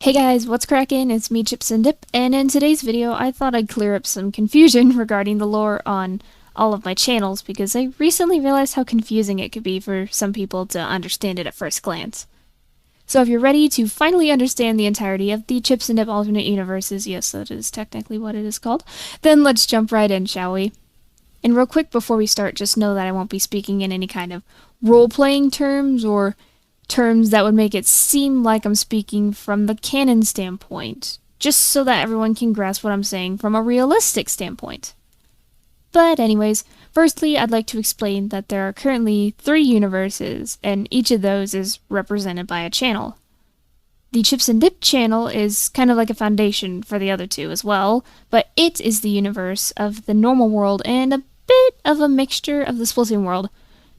Hey guys, what's crackin'? It's me, ChipsN'Dip, and in today's video I thought I'd clear up some confusion regarding the lore on all of my channels because I recently realized how confusing it could be for some people to understand it at first glance. So if you're ready to finally understand the entirety of the ChipsN'Dip alternate universes, yes, that is technically what it is called, then let's jump right in, shall we? And real quick before we start, just know that I won't be speaking in any kind of role-playing terms or terms that would make it seem like I'm speaking from the canon standpoint, just so that everyone can grasp what I'm saying from a realistic standpoint. But anyways, firstly, I'd like to explain that there are currently 3 universes, and each of those is represented by a channel. The ChipsN'Dip channel is kind of like a foundation for the other 2 as well, but it is the universe of the normal world and a bit of a mixture of the Splatoon world.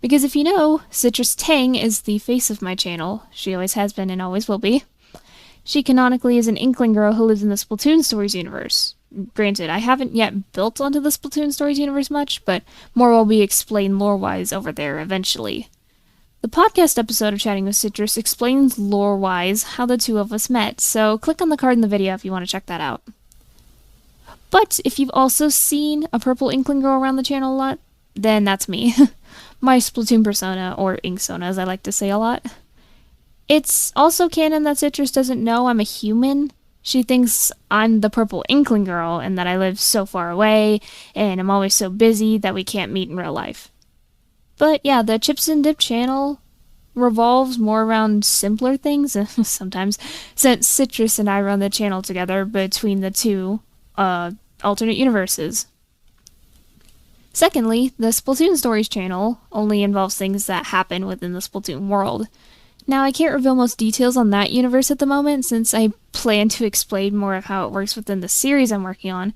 Because if you know, Citrus Tang is the face of my channel. She always has been and always will be. She canonically is an Inkling girl who lives in the Splatoon Stories universe. Granted, I haven't yet built onto the Splatoon Stories universe much, but more will be explained lore-wise over there eventually. The podcast episode of Chatting with Citrus explains lore-wise how the 2 of us met, so click on the card in the video if you want to check that out. But if you've also seen a purple Inkling girl around the channel a lot, then that's me. My Splatoon persona, or Inksona as I like to say a lot. It's also canon that Citrus doesn't know I'm a human. She thinks I'm the purple Inkling girl and that I live so far away and I'm always so busy that we can't meet in real life. But yeah, the ChipsN'Dip channel revolves more around simpler things sometimes, since Citrus and I run the channel together between the 2 alternate universes. Secondly, the Splatoon Stories channel only involves things that happen within the Splatoon world. Now, I can't reveal most details on that universe at the moment since I plan to explain more of how it works within the series I'm working on,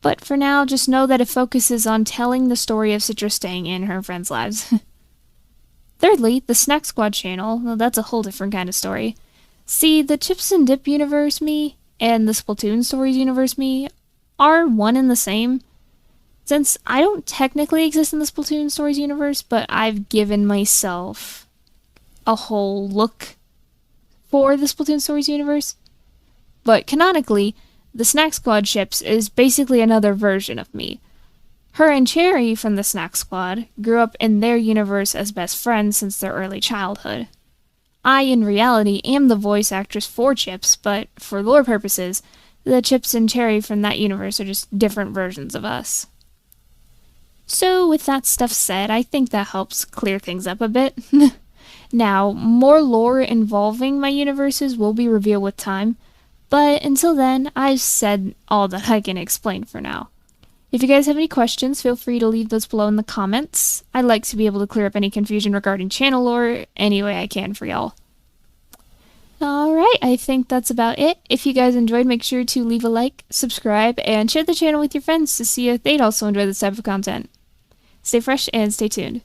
but for now, just know that it focuses on telling the story of Citrus Tang and her friends' lives. Thirdly, the Snack Squad channel, well, that's a whole different kind of story. See, the ChipsN'Dip universe me and the Splatoon Stories universe me are one and the same. Since I don't technically exist in the Splatoon Stories universe, but I've given myself a whole look for the Splatoon Stories universe. But canonically, the Snack Squad Chips is basically another version of me. Her and Cherry from the Snack Squad grew up in their universe as best friends since their early childhood. I, in reality, am the voice actress for Chips, but for lore purposes, the Chips and Cherry from that universe are just different versions of us. So, with that stuff said, I think that helps clear things up a bit. Now, more lore involving my universes will be revealed with time, but until then, I've said all that I can explain for now. If you guys have any questions, feel free to leave those below in the comments. I'd like to be able to clear up any confusion regarding channel lore any way I can for y'all. Alright, I think that's about it. If you guys enjoyed, make sure to leave a like, subscribe, and share the channel with your friends to see if they'd also enjoy this type of content. Stay fresh and stay tuned.